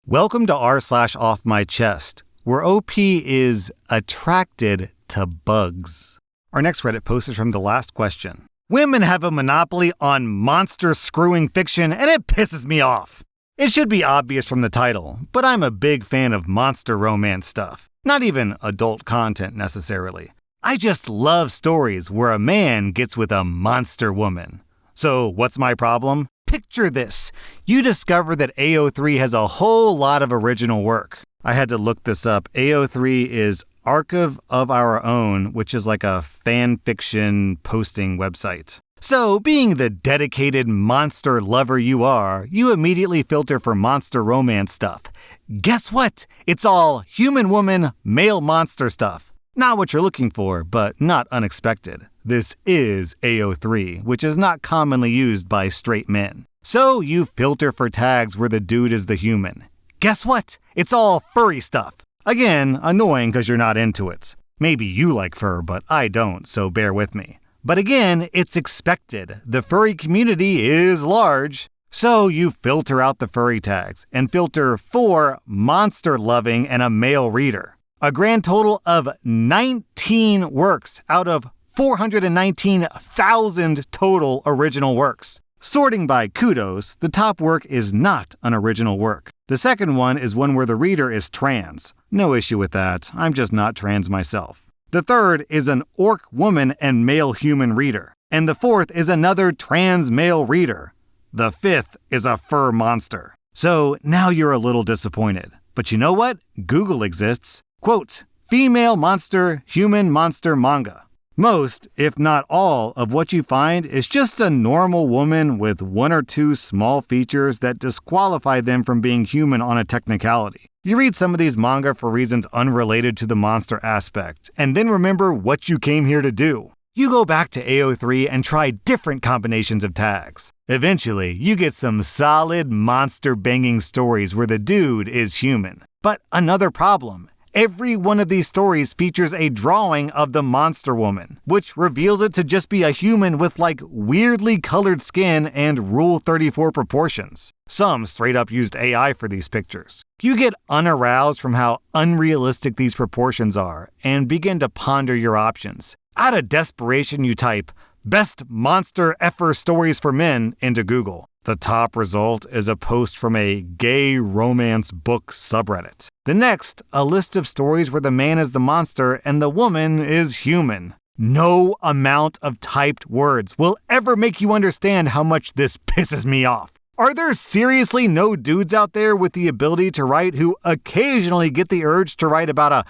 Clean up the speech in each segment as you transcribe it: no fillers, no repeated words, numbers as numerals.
Welcome to r/Offmychest, where OP is attracted to bugs. Our next Reddit post is from the last question. Women have a monopoly on monster screwing fiction, and it pisses me off. It should be obvious from the title, but I'm a big fan of monster romance stuff. Not even adult content necessarily. I just love stories where a man gets with a monster woman. So what's my problem? Picture this. You discover that AO3 has a whole lot of original work. I had to look this up. AO3 is Archive of Our Own, which is like a fan fiction posting website. So, being the dedicated monster lover you are, you immediately filter for monster romance stuff. Guess what? It's all human woman, male monster stuff. Not what you're looking for, but not unexpected. This is AO3, which is not commonly used by straight men. So you filter for tags where the dude is the human. Guess what? It's all furry stuff. Again, annoying because you're not into it. Maybe you like fur, but I don't, so bear with me. But again, it's expected. The furry community is large. So you filter out the furry tags and filter for monster loving and a male reader. A grand total of 19 works out of 419,000 total original works. Sorting by kudos, the top work is not an original work. The second one is one where the reader is trans. No issue with that, I'm just not trans myself. The third is an orc woman and male human reader. And the fourth is another trans male reader. The fifth is a fur monster. So now you're a little disappointed. But you know what? Google exists. Quote, female monster, human monster manga. Most, if not all, of what you find is just a normal woman with one or two small features that disqualify them from being human on a technicality. You read some of these manga for reasons unrelated to the monster aspect, and then remember what you came here to do. You go back to AO3 and try different combinations of tags. Eventually, you get some solid monster banging stories where the dude is human. But another problem. Every one of these stories features a drawing of the monster woman, which reveals it to just be a human with like weirdly colored skin and Rule 34 proportions. Some straight up used AI for these pictures. You get unaroused from how unrealistic these proportions are and begin to ponder your options. Out of desperation, you type, best monster effer stories for men into Google. The top result is a post from a gay romance book subreddit. The next, a list of stories where the man is the monster and the woman is human. No amount of typed words will ever make you understand how much this pisses me off. Are there seriously no dudes out there with the ability to write who occasionally get the urge to write about a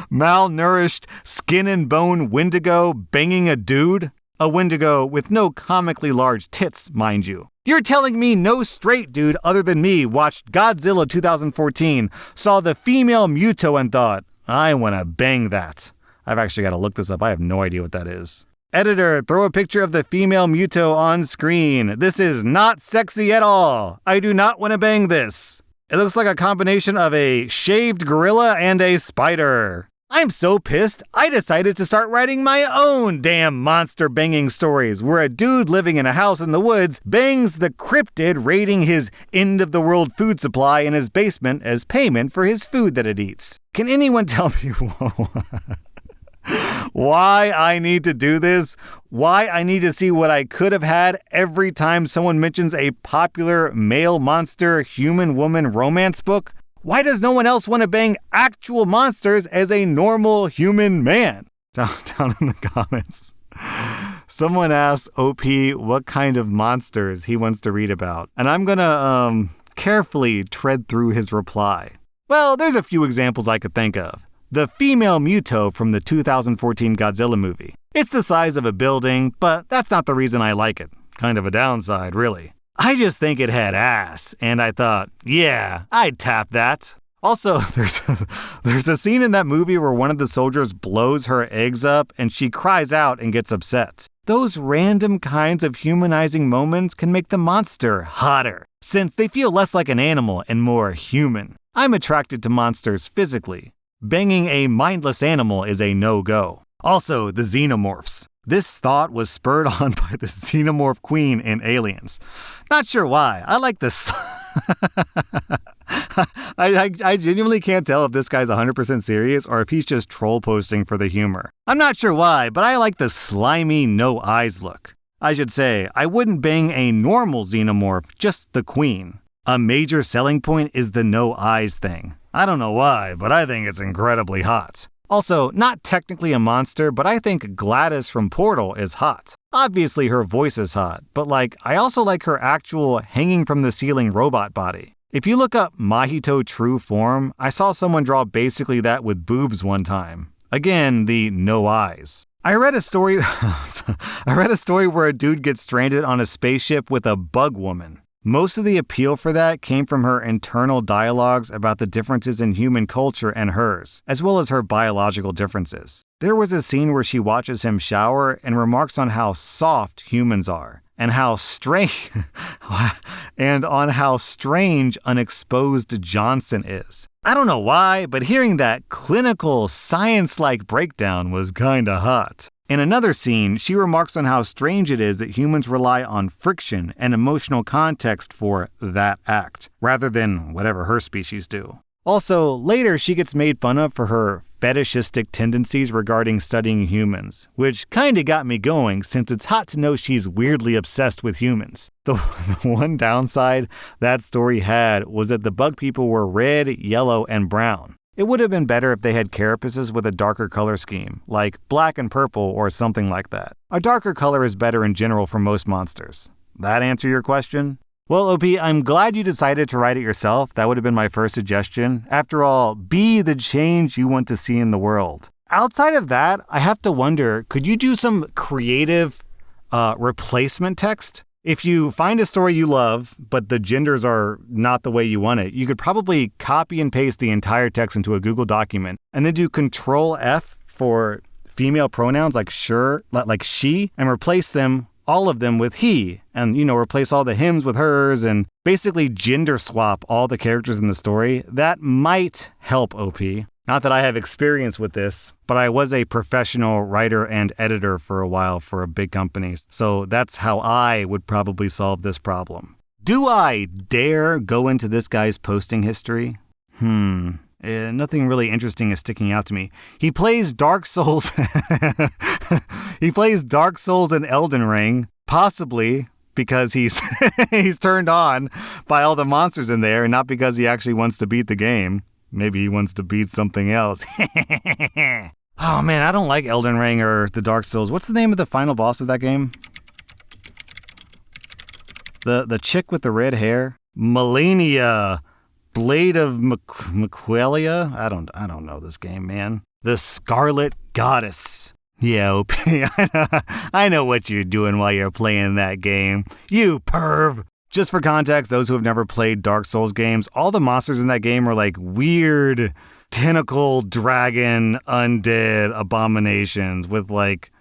malnourished, skin and bone Wendigo banging a dude? A Wendigo with no comically large tits, mind you. You're telling me no straight dude other than me watched Godzilla 2014, saw the female Muto and thought, I want to bang that. I've actually got to look this up. I have no idea what that is. Editor, throw a picture of the female Muto on screen. This is not sexy at all. I do not want to bang this. It looks like a combination of a shaved gorilla and a spider. I'm so pissed, I decided to start writing my own damn monster banging stories where a dude living in a house in the woods bangs the cryptid raiding his end-of-the-world food supply in his basement as payment for his food that it eats. Can anyone tell me why I need to do this? Why I need to see what I could have had every time someone mentions a popular male monster human woman romance book? Why does no one else want to bang actual monsters as a normal human man? Down in the comments. Someone asked OP what kind of monsters he wants to read about. And I'm gonna carefully tread through his reply. Well, there's a few examples I could think of. The female Muto from the 2014 Godzilla movie. It's the size of a building, but that's not the reason I like it. Kind of a downside, really. I just think it had ass, and I thought, yeah, I'd tap that. Also, there's a scene in that movie where one of the soldiers blows her eggs up and she cries out and gets upset. Those random kinds of humanizing moments can make the monster hotter, since they feel less like an animal and more human. I'm attracted to monsters physically. Banging a mindless animal is a no-go. Also, the xenomorphs. This thought was spurred on by the xenomorph queen in Aliens. Not sure why. I like this. I genuinely can't tell if this guy's 100% serious or if he's just troll posting for the humor. I'm not sure why, but I like the slimy no eyes look. I should say, I wouldn't bang a normal xenomorph, just the queen. A major selling point is the no eyes thing. I don't know why, but I think it's incredibly hot. Also, not technically a monster, but I think Gladys from Portal is hot. Obviously her voice is hot, but I also like her actual hanging from the ceiling robot body. If you look up Mahito true form, I saw someone draw basically that with boobs one time. Again, the no eyes. I read a story where a dude gets stranded on a spaceship with a bug woman. Most of the appeal for that came from her internal dialogues about the differences in human culture and hers, as well as her biological differences. There was a scene where she watches him shower and remarks on how soft humans are, and how strange unexposed Johnson is. I don't know why, but hearing that clinical, science-like breakdown was kinda hot. In another scene, she remarks on how strange it is that humans rely on friction and emotional context for that act, rather than whatever her species do. Also, later she gets made fun of for her fetishistic tendencies regarding studying humans, which kinda got me going since it's hot to know she's weirdly obsessed with humans. The one downside that story had was that the bug people were red, yellow, and brown. It would have been better if they had carapaces with a darker color scheme, like black and purple or something like that. A darker color is better in general for most monsters. That answer your question? Well, OP, I'm glad you decided to write it yourself. That would have been my first suggestion. After all, be the change you want to see in the world. Outside of that, I have to wonder, could you do some creative replacement text? If you find a story you love, but the genders are not the way you want it, you could probably copy and paste the entire text into a Google document and then do Control F for female pronouns like she, and replace all of them with he, and replace all the hims with hers, and basically gender swap all the characters in the story. That might help, OP. Not that I have experience with this, but I was a professional writer and editor for a while for a big company, so that's how I would probably solve this problem. Do I dare go into this guy's posting history? Nothing really interesting is sticking out to me. He plays Dark Souls. He plays Dark Souls and Elden Ring, possibly because he's turned on by all the monsters in there, and not because he actually wants to beat the game. Maybe he wants to beat something else. Oh man, I don't like Elden Ring or the Dark Souls. What's the name of the final boss of that game? The chick with the red hair? Malenia. Blade of Mequelia? I don't know this game, man. The Scarlet Goddess. Yeah, OP, I know what you're doing while you're playing that game. You perv! Just for context, those who have never played Dark Souls games, all the monsters in that game are like weird tentacle, dragon, undead abominations with like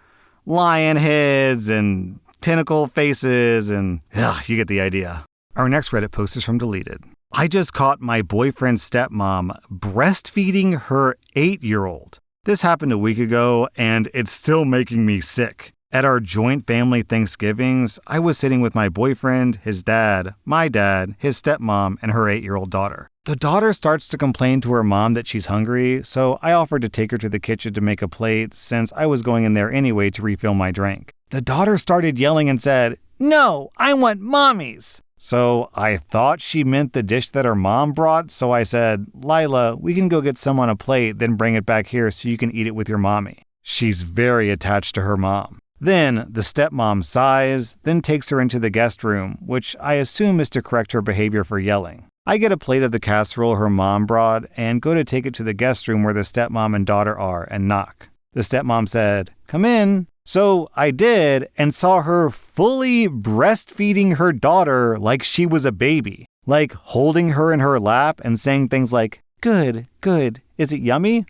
lion heads and tentacle faces, and you get the idea. Our next Reddit post is from Deleted. I just caught my boyfriend's stepmom breastfeeding her 8-year-old. This happened a week ago, and it's still making me sick. At our joint family Thanksgivings, I was sitting with my boyfriend, his dad, my dad, his stepmom, and her 8-year-old daughter. The daughter starts to complain to her mom that she's hungry, so I offered to take her to the kitchen to make a plate since I was going in there anyway to refill my drink. The daughter started yelling and said, "No, I want mommy's." So I thought she meant the dish that her mom brought, so I said, "Lila, we can go get some on a plate, then bring it back here so you can eat it with your mommy." She's very attached to her mom. Then the stepmom sighs, then takes her into the guest room, which I assume is to correct her behavior for yelling. I get a plate of the casserole her mom brought and go to take it to the guest room where the stepmom and daughter are and knock. The stepmom said, "Come in." So I did and saw her fully breastfeeding her daughter like she was a baby, like holding her in her lap and saying things like, "Good, good, is it yummy?"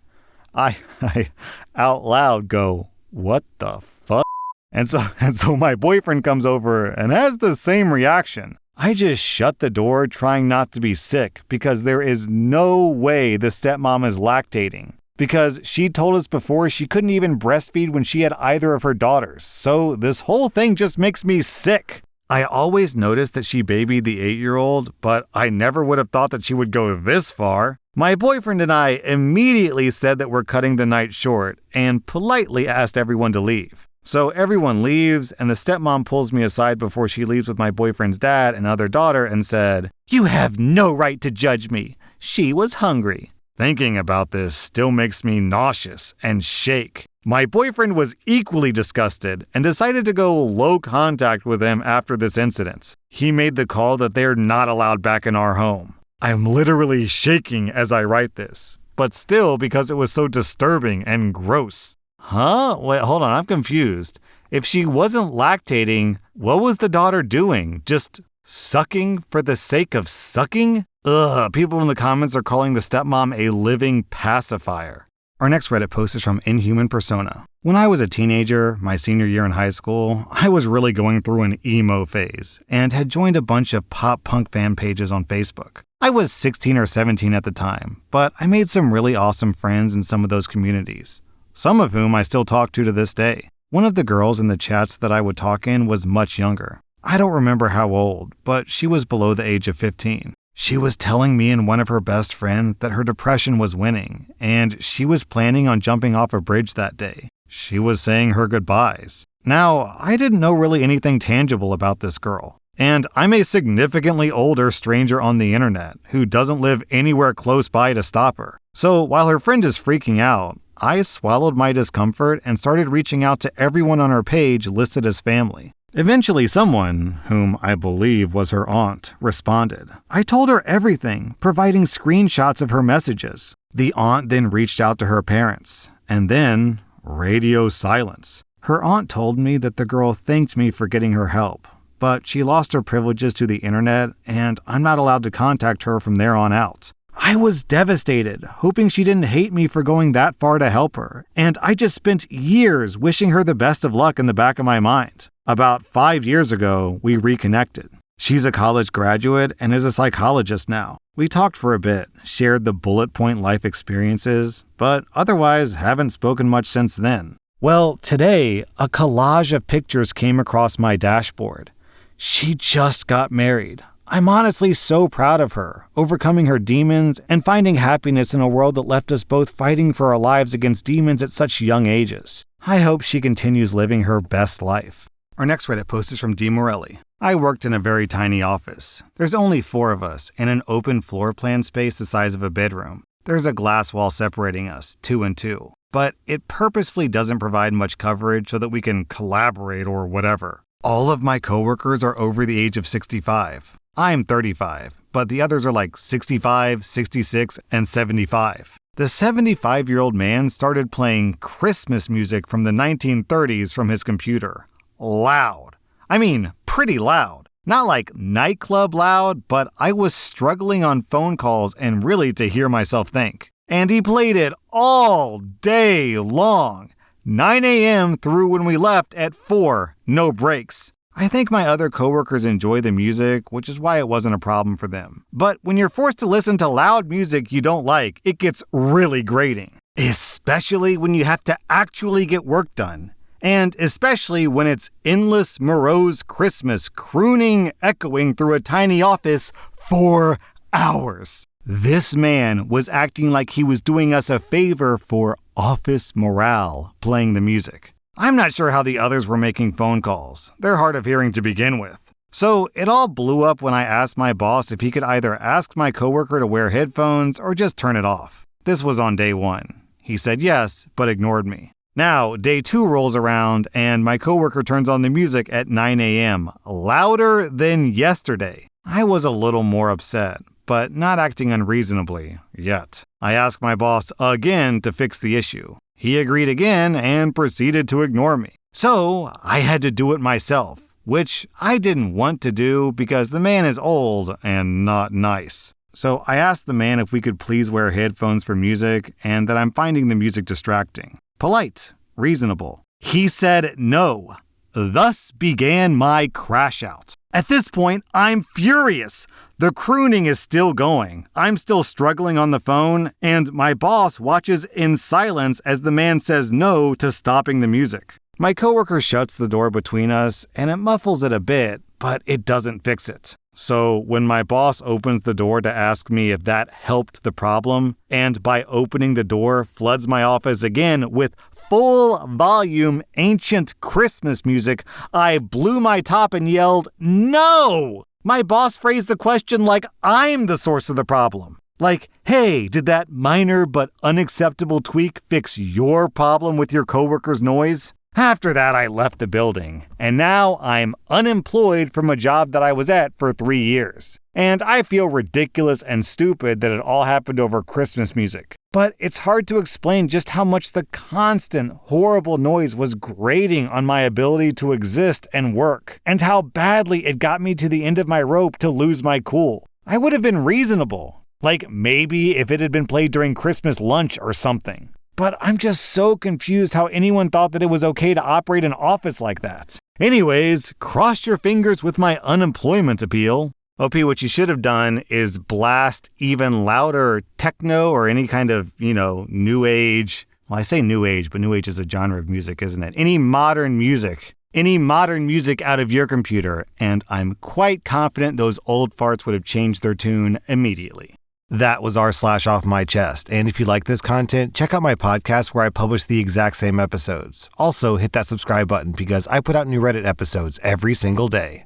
I out loud go, "What the fuck?" And so my boyfriend comes over and has the same reaction. I just shut the door trying not to be sick because there is no way the stepmom is lactating. Because she told us before she couldn't even breastfeed when she had either of her daughters. So this whole thing just makes me sick. I always noticed that she babied the 8-year-old, but I never would have thought that she would go this far. My boyfriend and I immediately said that we're cutting the night short and politely asked everyone to leave. So everyone leaves, and the stepmom pulls me aside before she leaves with my boyfriend's dad and other daughter and said, "You have no right to judge me. She was hungry." Thinking about this still makes me nauseous and shake. My boyfriend was equally disgusted and decided to go low contact with him after this incident. He made the call that they're not allowed back in our home. I'm literally shaking as I write this, but still because it was so disturbing and gross. Huh? Wait, hold on, I'm confused. If she wasn't lactating, what was the daughter doing? Just sucking for the sake of sucking? Ugh, people in the comments are calling the stepmom a living pacifier. Our next Reddit post is from Inhuman Persona. When I was a teenager, my senior year in high school, I was really going through an emo phase and had joined a bunch of pop punk fan pages on Facebook. I was 16 or 17 at the time, but I made some really awesome friends in some of those communities, some of whom I still talk to this day. One of the girls in the chats that I would talk in was much younger. I don't remember how old, but she was below the age of 15. She was telling me and one of her best friends that her depression was winning, and she was planning on jumping off a bridge that day. She was saying her goodbyes. Now, I didn't know really anything tangible about this girl, and I'm a significantly older stranger on the internet who doesn't live anywhere close by to stop her. So while her friend is freaking out, I swallowed my discomfort and started reaching out to everyone on her page listed as family. Eventually someone, whom I believe was her aunt, responded. I told her everything, providing screenshots of her messages. The aunt then reached out to her parents, and then radio silence. Her aunt told me that the girl thanked me for getting her help, but she lost her privileges to the internet, and I'm not allowed to contact her from there on out. I was devastated, hoping she didn't hate me for going that far to help her, and I just spent years wishing her the best of luck in the back of my mind. About 5 years ago, we reconnected. She's a college graduate and is a psychologist now. We talked for a bit, shared the bullet point life experiences, but otherwise haven't spoken much since then. Well, today, a collage of pictures came across my dashboard. She just got married. I'm honestly so proud of her, overcoming her demons and finding happiness in a world that left us both fighting for our lives against demons at such young ages. I hope she continues living her best life. Our next Reddit post is from D. Morelli. I worked in a very tiny office. There's only 4 of us and an open floor plan space the size of a bedroom. There's a glass wall separating us, 2 and 2, but it purposefully doesn't provide much coverage so that we can collaborate or whatever. All of my coworkers are over the age of 65. I'm 35, but the others are like 65, 66, and 75. The 75-year-old man started playing Christmas music from the 1930s from his computer. Loud. I mean, pretty loud. Not like nightclub loud, but I was struggling on phone calls and really to hear myself think. And he played it all day long. 9 a.m. through when we left at 4, no breaks. I think my other coworkers enjoy the music, which is why it wasn't a problem for them. But when you're forced to listen to loud music you don't like, it gets really grating. Especially when you have to actually get work done. And especially when it's endless morose Christmas crooning echoing through a tiny office for hours. This man was acting like he was doing us a favor for office morale, playing the music. I'm not sure how the others were making phone calls. They're hard of hearing to begin with. So it all blew up when I asked my boss if he could either ask my coworker to wear headphones or just turn it off. This was on day 1. He said yes, but ignored me. Now, day 2 rolls around and my coworker turns on the music at 9 a.m., louder than yesterday. I was a little more upset, but not acting unreasonably yet. I asked my boss again to fix the issue. He agreed again and proceeded to ignore me. So I had to do it myself, which I didn't want to do because the man is old and not nice. So I asked the man if we could please wear headphones for music and that I'm finding the music distracting. Polite, reasonable. He said no. Thus began my crash out. At this point, I'm furious. The crooning is still going. I'm still struggling on the phone, and my boss watches in silence as the man says no to stopping the music. My coworker shuts the door between us, and it muffles it a bit, but it doesn't fix it. So when my boss opens the door to ask me if that helped the problem, and by opening the door floods my office again with full volume ancient Christmas music, I blew my top and yelled, "No!" My boss phrased the question like I'm the source of the problem. Like, hey, did that minor but unacceptable tweak fix your problem with your coworker's noise? After that, I left the building, and now I'm unemployed from a job that I was at for 3 years. And I feel ridiculous and stupid that it all happened over Christmas music. But it's hard to explain just how much the constant, horrible noise was grating on my ability to exist and work, and how badly it got me to the end of my rope to lose my cool. I would have been reasonable. Like maybe if it had been played during Christmas lunch or something. But I'm just so confused how anyone thought that it was okay to operate an office like that. Anyways, cross your fingers with my unemployment appeal. OP, what you should have done is blast even louder techno or any kind of, new age. Well, I say new age, but new age is a genre of music, isn't it? Any modern music out of your computer, and I'm quite confident those old farts would have changed their tune immediately. That was rSlash Offmychest, and if you like this content, check out my podcast where I publish the exact same episodes. Also, hit that subscribe button because I put out new Reddit episodes every single day.